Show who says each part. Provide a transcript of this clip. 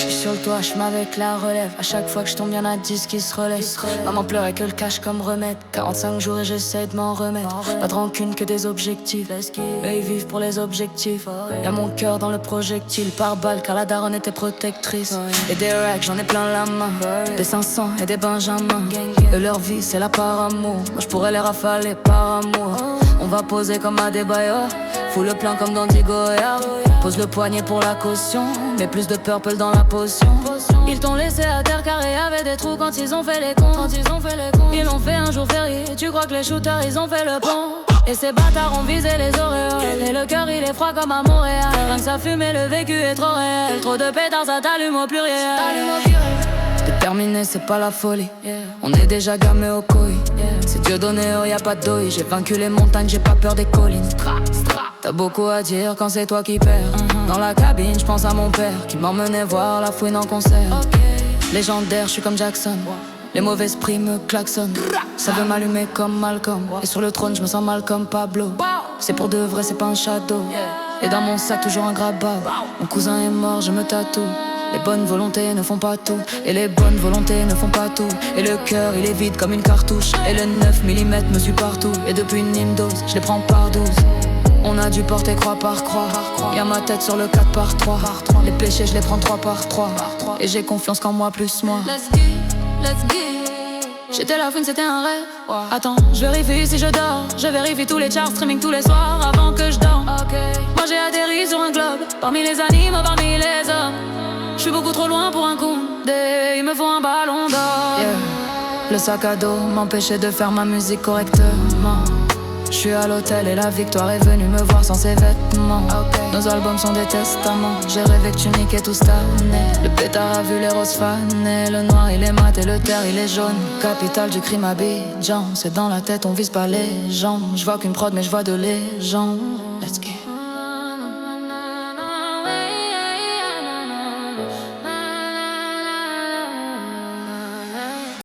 Speaker 1: J'suis sur le toit, j'fume avec la relève. À chaque fois que j'tombe, y'en a 10 qui se relèvent. Maman pleurait que le cash comme remède. 45 jours et j'essaie de m'en remettre. Pas de rancune que des objectifs. Eux ils vivent pour les objectifs. Y'a mon cœur dans le projectile par balle car la daronne était protectrice. Et des racks, j'en ai plein la main. Des 500 et des benjamins. Et leur vie c'est la par amour. Moi j'pourrais les rafaler par amour. On va poser comme à des bailleurs. Fous le plan comme dans Digoya. Pose le poignet pour la caution. Mets plus de purple dans la potion. Ils t'ont laissé à terre car il y avait des trous quand ils ont fait les cons. Ils l'ont fait un jour férié. Tu crois que les shooters ils ont fait le pont. Et ces bâtards ont visé les auréoles. Et le cœur il est froid comme à Montréal. Rien que ça fume et le vécu est trop réel. Trop de pétards ça t'allume au pluriel. Déterminé c'est pas la folie. On est déjà gamés au couilles. C'est Dieu donné, oh y'a pas de deuil. J'ai vaincu les montagnes, j'ai pas peur des collines. T'as beaucoup à dire quand c'est toi qui perds. Dans la cabine, j'pense à mon père qui m'emmenait voir la fouine en concert. Légendaire, j'suis comme Jackson. Les mauvais esprits me klaxonnent. Ça veut m'allumer comme Malcolm. Et sur le trône, je me sens mal comme Pablo. C'est pour de vrai, c'est pas un shadow. Et dans mon sac, toujours un grabab. Mon cousin est mort, je me tatoue. Les bonnes volontés ne font pas tout. Et les bonnes volontés ne font pas tout. Et le cœur il est vide comme une cartouche. Et le 9 mm me suit partout. Et depuis une dose, je les prends par 12. On a dû porter croix par croix. Y'a ma tête sur le 4 par 3. Les péchés je les prends 3 par 3. Et j'ai confiance qu'en moi plus moi. Let's get. J'étais la fouine, c'était un rêve. Attends, je vérifie si je dors. Je vérifie tous les charts, streaming tous les soirs avant que je dorme. Moi j'ai atterri sur un globe. Parmi les animaux, parmi les hommes. J'suis beaucoup trop loin pour un Koundé. Il me faut un ballon d'or. Le sac à dos m'empêchait de faire ma musique correctement. J'suis à l'hôtel et la victoire est venue me voir sans ses vêtements. Nos albums sont des testaments. J'ai rêvé que tu niquais tout cette année. Le pétard a vu les roses fanées. Le noir il est mat et le terre il est jaune. Capitale du crime Abidjan. C'est dans la tête, on vise pas les gens. J'vois qu'une prod mais j'vois de légendes. Let's go.